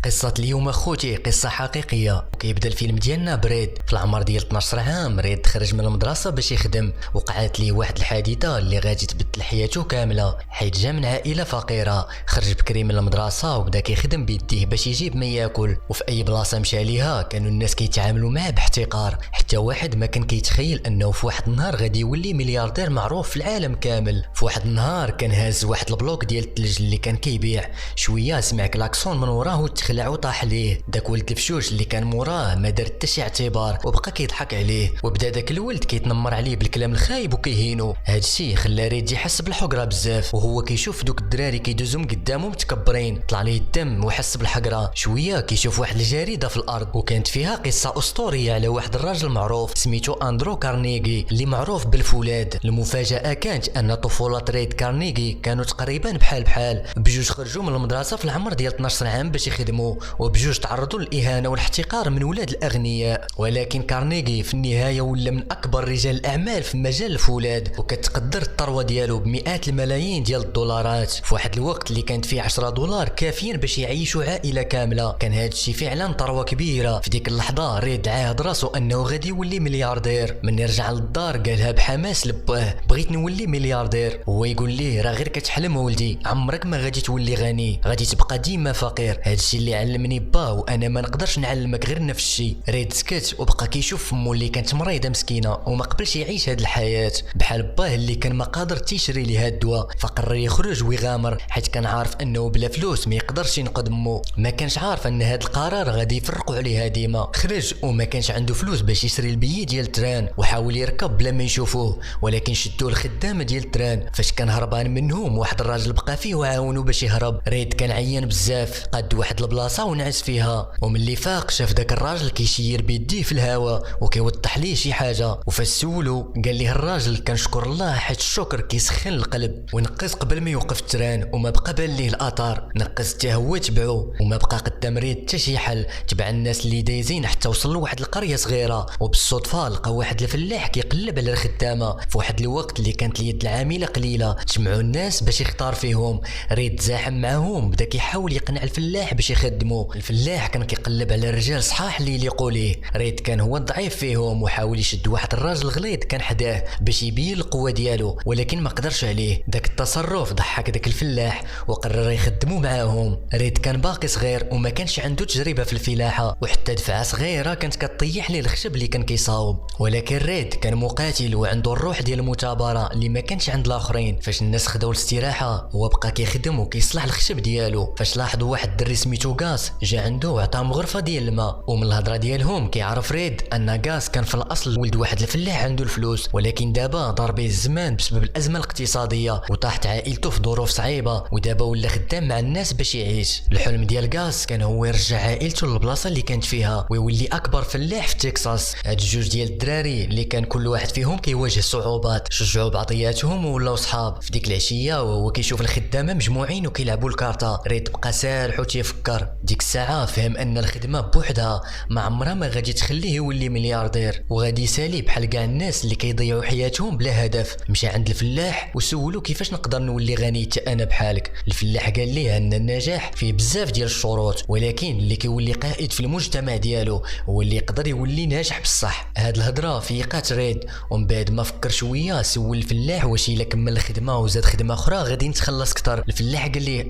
قصة اليوم اخوتي قصة حقيقية، وكيبدا الفيلم ديالنا بريد في العمر ديال 12 عام. ريد خرج من المدرسة باش يخدم، وقعت ليه واحد الحادثة اللي غادي تبدل حياته كاملة، حيت جا من عائلة فقيرة. خرج بكري من المدرسة وبدا كيخدم بيديه باش يجيب ما ياكل، وفي اي بلاصة مشى ليها كانوا الناس كيتعاملوا معاه باحتقار، حتى واحد ما كان كيتخيل انه في واحد النهار غادي يولي ملياردير معروف في العالم كامل. في واحد النهار كان هاز واحد البلوك ديال الثلج اللي كان كيبيع، شوية سمع كلاكسون من وراه خلع وطاح ليه. داك ولد الفشوش اللي كان موراه ما دار حتى شي اعتبار وبقى كيضحك عليه، وبدا داك الولد كيتنمر عليه بالكلام الخايب وكيهينو. هادشي خلى ريد يحس بالحقره بزاف، وهو كيشوف دوك الدراري كيدوزو من قدامه متكبرين، طلع ليه الدم وحس بالحقره. شويه كيشوف واحد الجريده في الارض وكانت فيها قصه اسطوريه على واحد الراجل معروف سميتو اندرو كارنيغي اللي معروف بالفولاذ. المفاجاه كانت ان طفوله ريد كارنيغي كانوا تقريبا بحال بجوج خرجوا من المدرسه في العمر ديال 12 عام باش يخدموا، وبجوج تعرضوا للاهانه والاحتقار من ولاد الاغنياء. ولكن كارنيغي في النهايه ولا من اكبر رجال الاعمال في مجال الفولاذ، وكتقدر الثروه ديالو بمئات الملايين ديال الدولارات في واحد الوقت اللي كانت فيه 10 دولار كافيين باش يعيشوا عائله كامله. كان هذا الشيء فعلا ثروه كبيره. في ديك اللحظه ريد عاهد راسو انه غادي يولي ملياردير. من يرجع للدار قالها بحماس لباه: بغيت نولي ملياردير. هو يقول ليه: راه غير كتحلم ولدي، عمرك ما غادي تولي غني، غادي تبقى ديما فقير. هذا الشيء اللي علمني با، وانا ما نقدرش نعلمك غير نفس الشيء. ريد سكت وبقى كيشوف فمو اللي كانت مريضه مسكينه وما قبلش يعيش هاد الحياه بحال باه اللي كان ما قادر تيشري ليه هاد الدواء، فقرر يخرج ويغامر حيت كان عارف انه بلا فلوس ما يقدرش ينقذ مو. ما كانش عارف ان هاد القرار غادي يفرقوا عليها ديما. خرج وما كانش عنده فلوس باش يشري البيي ديال التران، وحاول يركب بلا ما يشوفوه، ولكن شدوه الخدامه ديال التران. فاش كان هربان منهم واحد الراجل بقى فيه وعاونو باش يهرب. ريد كان عيان بزاف، قاد واحد البلاصه ونعس فيها، وملي فاق شاف داك الراجل كيشير بيديه في الهواء وكيوضح ليه شي حاجه. وفاش سولو قال ليه الراجل: كنشكر الله حيت الشكر كيسخن القلب. ونقز قبل ما يوقف التران وما بقى بان ليه الاثار. نقز حتى هو تبعو وما بقى قدام ريد حتى شي حل. تبع الناس اللي دايزين حتى وصل لواحد القريه صغيره، وبالصدفه لقى واحد الفلاح كيقلب على الخدامه في واحد الوقت اللي كانت اليد العامله قليله. تجمعوا الناس باش يختار فيهم. ريد زاحم معاهم، بدا كيحاول يقنع الفلاح باش يخدموا. الفلاح كان كيقلب على رجال صحاح اللي يليقوا ليه. ريد كان هو الضعيف فيهم وحاول يشد واحد الراجل غليظ كان حداه باش يبين القوه ديالو، ولكن ما قدرش عليه. داك التصرف ضحك داك الفلاح وقرر يخدموا معاهم. ريد كان باقي صغير وما كانش عنده تجربه في الفلاحه، وحتى دفعه صغيره كانت كطيح ليه الخشب اللي كان كيصاوب. ولكن ريد كان مقاتل وعنده الروح ديال المثابره اللي ما كانش عند الاخرين. فاش الناس خداو الاستراحه هو بقى كيخدم وكيصلح الخشب ديالو. فاش لاحظوا واحد الدري سميتو غاس جا عنده وعطاهم غرفه ديال الماء، ومن الهضره ديالهم كيعرف ريد ان غاس كان في الاصل ولد واحد الفلاح عنده الفلوس، ولكن دابا ضرب به الزمان بسبب الازمه الاقتصاديه وطاحت عائلته في ظروف صعيبه، ودابا ولا خدام مع الناس باش يعيش. الحلم ديال غاس كان هو يرجع عائلته للبلاصه اللي كانت فيها ويولي اكبر فلاح في تكساس. هاد الجوج ديال الدراري اللي كان كل واحد فيهم كيواجه صعوبات شجعوا بعضياتهم ولاو صحاب. في ديك العشيه وهو كيشوف الخدامه مجموعين وكيلعبوا الكارطه، ريد بقى سارح وتيفكر. ديك الساعه فهم ان الخدمه بوحدها ما عمرها ما غادي تخليه يولي ملياردير، وغادي يسالي بحال كاع الناس اللي كيضيعوا حياتهم بلا هدف. مشى عند الفلاح وسولو: كيفاش نقدر نولي غني حتى انا بحالك؟ الفلاح قال ليه ان النجاح فيه بزاف ديال الشروط، ولكن اللي كيولي قائد في المجتمع ديالو هو اللي يقدر يولي ناجح بصح. هاد الهضره فيقات ريد، ومن بعد ما فكر شويه سول الفلاح واش الا كمل الخدمه وزاد خدمه اخرى غادي نتخلص اكثر. الفلاح قال ليه: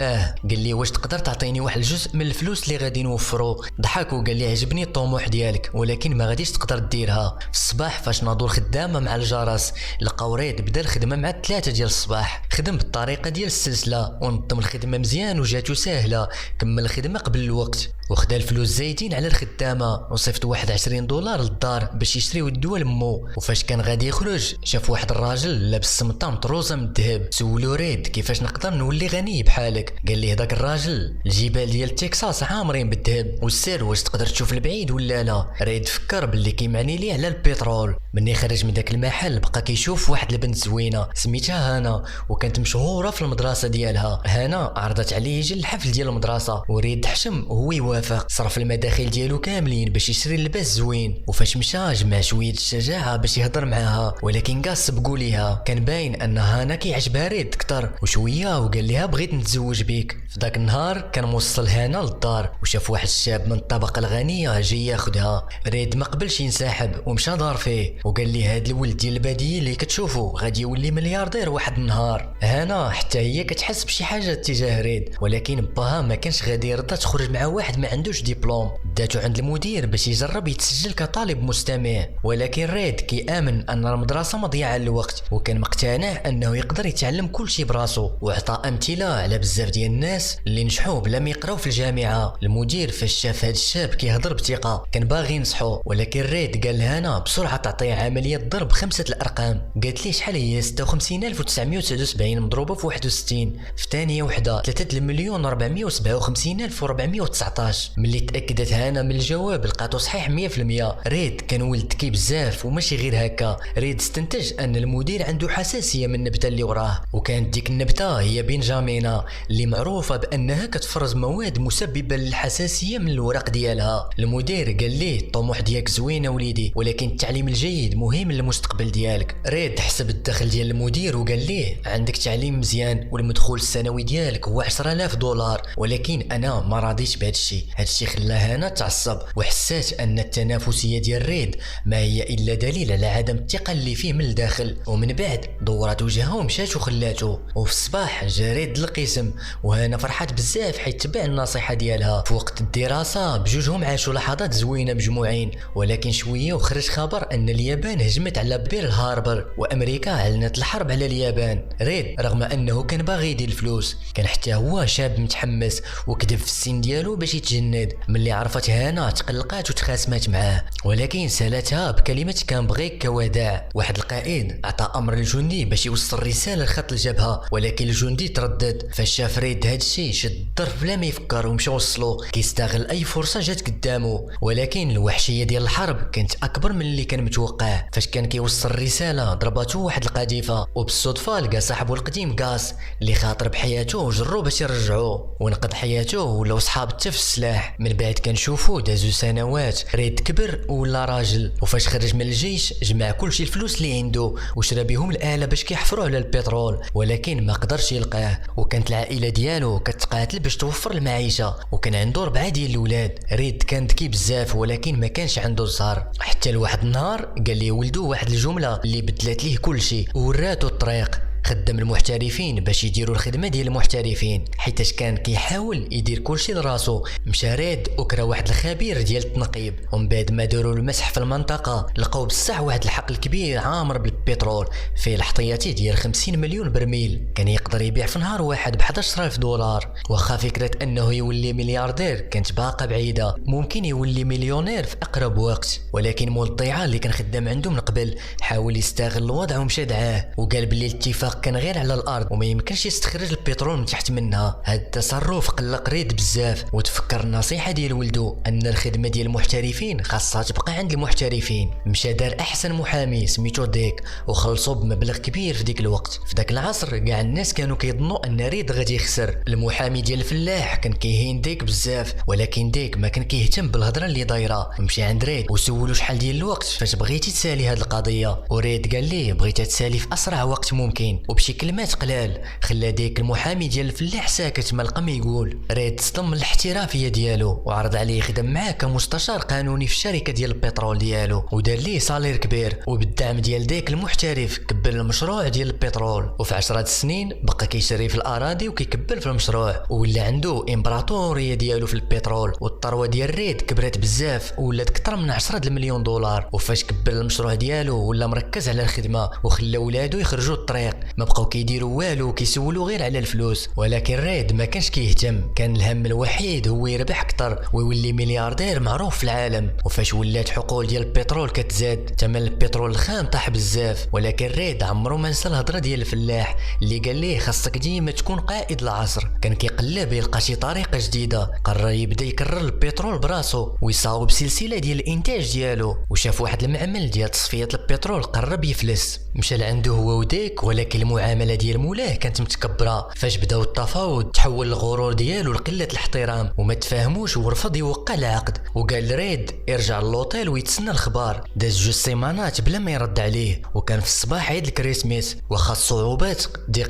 قال ليه: واش تقدر تعطيني واحد الجزء من الفلوس اللي غادي نوفرو؟ ضحك وقال لي: عجبني الطموح ديالك ولكن ما غاديش تقدر ديرها. في الصباح فاش ناضوا الخدامه مع الجرس لقاو ريد بدا الخدمه مع 3 ديال الصباح. خدم بالطريقه ديال السلسله ونظم الخدمه مزيان وجاتو ساهله. كمل الخدمه قبل الوقت وخدا الفلوس زايدين على الخدامه، وصيفط واحد 20 دولار للدار باش يشريو الدواء لمو. وفاش كان غادي يخرج شاف واحد الراجل لابس سمطه مطروزه من الذهب. سولو ريد: كيفاش نقدر نولي غني بحالك؟ قال ليه داك الراجل: الجبال ديال تكساس عامرين بالذهب، والسير واش تقدر تشوف البعيد ولا لا؟ ريد فكر باللي كيمعني ليه على البترول. مني خرج من داك المحل بقى كيشوف واحد البنت زوينه سميتها هانا، وكانت مشهوره في المدرسه ديالها. هانا عرضت عليه يجي الحفل ديال المدرسه، وريد حشم وهو يوافق. صرف المداخيل ديالو كاملين باش يشري اللباس زوين، وفاش مشى جمع شويه الشجاعه باش يهضر معاها، ولكن كاع سبقوا ليها. كان باين ان هانا كيعجبها ريد كتر، وشويه وقال لها: بغيت نتزوج بيك. في داك النهار كان موصل هانا هنا للدار وشاف واحد الشاب من الطبقه الغنيه جاي ياخدها. ريد ما قبلش ينسحب ومشى دار فيه وقال لي هاد الولد ديال الباديه اللي كتشوفو غادي يولي ملياردير واحد النهار. هنا حتى هي كتحس بشي حاجه تجاه ريد، ولكن باها ما كانش غادي يرضى تخرج مع واحد ما عندوش ديبلوم. داتو عند المدير باش يجرب يتسجل كطالب مستمع، ولكن ريد كيامن ان المدرسه مضيعه للوقت وكان مقتنع انه يقدر يتعلم كل شيء براسو، وعطى امثله على بزاف ديال الناس اللي نجحوا بلا ما يقراو في الجامعه. المدير فاش شاف هاد الشاب كيهضر بثقه كان باغي ينصحو، ولكن ريد قال لهنا بسرعه تعطيه عمليه ضرب 5 الارقام. قالت لي شحال هي 56979 مضروبه في 61 في ثانيه وحده 3,457,419. ملي تاكدت هانا من الجواب لقاتو صحيح 100%. ريد كان ولد ذكي بزاف وماشي غير هكا، ريد استنتج ان المدير عنده حساسيه من النبته اللي وراه، وكانت ديك النبته هي بنجامينا اللي معروفه بانها كتفرز مواد مسببه للحساسيه من الورق ديالها. المدير قال ليه الطموح ديالك زوينه وليدي، ولكن التعليم الجيد مهم للمستقبل ديالك. ريد حسب الدخل ديال المدير وقال ليه عندك تعليم مزيان والمدخول السنوي ديالك هو 10,000 دولار، ولكن انا ما راضيش بهذا الشيء. هذا الشيء خلاها هنا تعصب وحسات ان التنافسيه ديال ريد ما هي الا دليل على عدم الثقه اللي فيه من الداخل. ومن بعد دورات وجهها ومشات وخلاتو، وفي الصباح جا ريد للقسم وهنا فرحات بزاف حيت تبع النصيحه ديالها. في وقت الدراسه بجوجهم عاشوا لحظات زوينه مجموعين، ولكن شويه وخرج خبر ان اليابان هجمت على بيرل هاربر وامريكا اعلنت الحرب على اليابان. ريد رغم انه كان باغي يدير الفلوس كان حتى هو شاب متحمس وكذب في السن ديالو باش يتجند. ملي عرفت هانا تقلقات وتخاصمات معاه، ولكن سالتها بكلمه كان بغيك كوداع. واحد القائد اعطى امر للجندي باش يوصل رساله لخط الجبهه، ولكن الجندي تردد. فاش شاف ريد هادشي شد الظرف بلا ما يفكر ومشى وصلو كيستغل اي فرصه جات قدامه، ولكن الوحشيه ديال الحرب كانت اكبر من اللي كان متوقع. فاش كان كيوصل الرساله ضربته واحد القذيفه، وبالصدفه لقى صاحبه القديم غاس اللي خاطر بحياته وجرو باش يرجعوه ونقض حياته ولاو صحاب حتى في السلاح. من بعد كنشوفو دازو سنوات، ريد كبر ولا راجل، وفاش خرج من الجيش جمع كلشي الفلوس اللي عنده وشرا بهم الاله باش كيحفروا على البترول، ولكن ما قدرش يلقاه. وكانت العائله ديالو كتقاتل باش توفر المعيشه، وكان عنده 4 ديال الاولاد. ريد كان ذكي بزاف ولكن ما كانش عنده زهر، حتى لواحد النهار قال ليه ولدو واحد الجمله اللي بدلت ليه كلشي وراتو الطريق. خدم المحترفين باش يديروا الخدمه ديال المحترفين حيتاش كان كيحاول يدير كلشي لراسو. مشى ريد وكرا واحد الخبير ديال التنقيب، ومن بعد ما داروا المسح في المنطقه لقاو بصح واحد الحقل كبير عامر بالبترول فيه الاحتياطي ديال 50 مليون برميل، كان يقدر يبيع في نهار واحد ب 11,000 دولار. واخا فكره انه يولي ملياردير كانت باقا بعيده، ممكن يولي مليونير في اقرب وقت، ولكن مول الضيعه اللي كان خدام عنده من قبل حاول يستغل الوضع ومشى دعاه وقال بلي الاتفاق كان غير على الارض وما يمكنش يستخرج البترول من تحت منها. هذا التصرف قلق ريد بزاف وتفكر النصيحه ديال ولده ان الخدمه ديال المحترفين خاصها تبقى عند المحترفين. مشى دار احسن محامي سميتو ديك وخلصوا بمبلغ كبير في ديك الوقت. في ذاك العصر كاع الناس كانوا كيظنوا ان ريد غادي يخسر. المحامي ديال الفلاح كان كيهين ديك بزاف، ولكن ديك ما كان كيهتم بالهضره اللي دايره. مشى عند ريد وسولو شحال ديال الوقت فاش بغيتي تسالي هذه القضيه، وريد قال ليه بغيتها تسالي في اسرع وقت ممكن وبشي كلمات قلال. خلى ديك المحامي ديال الفلاح ساكت ما لقى ما يقول. ريد صدم من الاحترافيه ديالو وعرض عليه يخدم معاه كمستشار قانوني في الشركه ديال البترول ديالو، ودار ليه صالير كبير، وبالدعم ديال ديك المحترف كبر المشروع ديال البترول. وفي 10 سنين بقى كيشري في الاراضي وكيكبر في المشروع، ولا عنده امبراطوريه ديالو في البترول. والثروه ديال ريد كبرت بزاف ولات اكثر من 10 المليون دولار. وفاش كبر المشروع ديالو ولا مركز على الخدمه وخلى ولادو يخرجوا الطريق، ما بقاو كيديروا والو كيسولوا غير على الفلوس. ولكن ريد ما كانش كيهتم، كان الهم الوحيد هو يربح اكثر ويولي ملياردير معروف في العالم. وفاش ولات حقول ديال البترول كتزاد ثمن البترول الخام طاح بزاف، ولكن ريد عمرو ما نسى الهضره ديال الفلاح اللي قال ليه خاصك ديما تكون قائد العصر. كان كيقلب يلقى شي طريقه جديده، قرر يبدا يكرر البترول براسو ويصاوب سلسله ديال الانتاج ديالو. وشاف واحد المعمل ديال تصفيه البترول قرب يفلس، مشى لعنده هو وديك، ولكن المعامله ديال مولاه كانت متكبره. فاش بداو التفاوض تحول الغرور ديالو لقله الاحترام وما تفاهموش ورفض يوقع العقد، وقال ريد يرجع للوطيل ويتسنى الخبار. داز 2 سيمانات بلا ما يرد عليه، وكان في الصباح عيد الكريسماس. واخا الصعوبات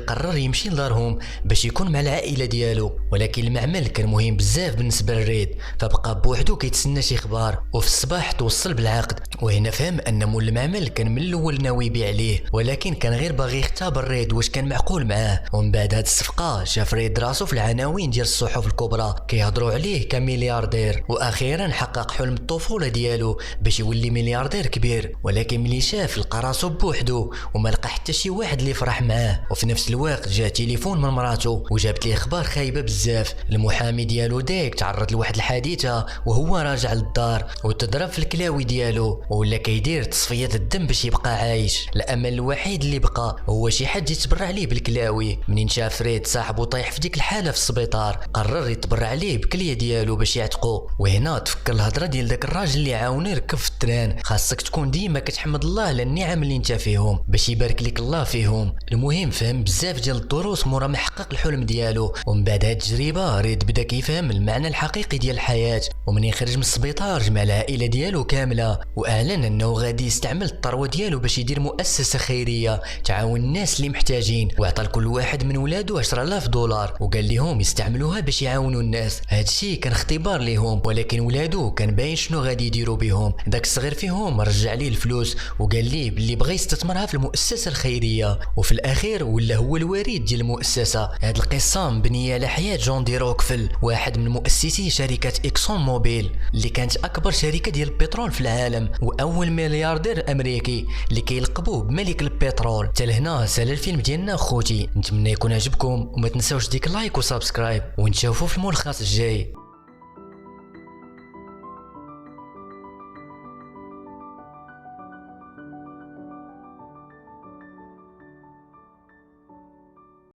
قرر يمشي لدارهم باش يكون مع العائله ديالو، ولكن المعمل كان مهم بزاف بالنسبه لريد، فبقى بوحدو كيتسنى شي خبار. وفي الصباح توصل بالعقد، وهنا فهم ان مول المعمل كان من الاول ناوي يبيع عليه، ولكن كان غير باغي يختبر ريد واش كان معقول معاه. ومن بعد هاد الصفقه شاف ريد راسو في العناوين ديال الصحف الكبرى كيهضروا عليه كملياردير، واخيرا حقق حلم الطفوله ديالو باش يولي ملياردير كبير. ولكن ملي شاف لقى راسو بوحدو وما لقى حتى شي واحد اللي يفرح معاه. وفي نفس الوقت جا تليفون من مراته وجابت ليه اخبار خايبه بزاف. المحامي ديالو ديك تعرض لواحد الحادثه وهو راجع للدار وتضرب في الكلاوي ديالو، ولا كيدير تصفيه الدم باش يبقى عايش. الامل الوحيد اللي بقى هو شي حد يتبرع عليه بالكلاوي. منين شاف ريد صاحبو طايح في ديك الحاله في السبيطار قرر يتبرع عليه بكليه ديالو باش يعتقو. وهنا تفكر الهضره ديال داك الراجل اللي عاوني يركب في التران، خاصك تكون ديما كتحمد الله على النعم اللي انت فيهم باش يبارك لك الله فيهم. المهم فهم بزاف ديال الدروس مورا ما حقق الحلم ديالو. ومن بعد هاد التجربه ريد بدا كيفهم المعنى الحقيقي ديال الحياه. ومنين خرج من السبيطار جمع العائله ديالو كامله واعلن انه غادي يستعمل الثروه ديالو باش يدير مؤسسه خيريه تعاون الناس اللي محتاجين، وعطى لكل واحد من ولادو 10,000 دولار وقال لهم يستعملوها باش يعاونوا الناس. هادشي كان اختبار ليهم، ولكن ولادو كان باين شنو غادي يديروا بهم. داك الصغير فيهم رجع ليه الفلوس وقال ليه باللي بغى يستثمرها في المؤسسه الخيريه، وفي الاخير ولا هو الوريد ديال المؤسسه. هاد القصه مبنيه على حياه جون دي روكفيل، واحد من مؤسسي شركه اكسون موبيل اللي كانت اكبر شركه ديال البترول في العالم، واول ملياردير امريكي اللي كيلقبوه بملك البترول. حتى لهنا سال الفيلم ديالنا خوتي، نتمنى يكون عجبكم وما تنساوش ديك لايك وسبسكرايب، ونشوفوا في الملخص الجاي.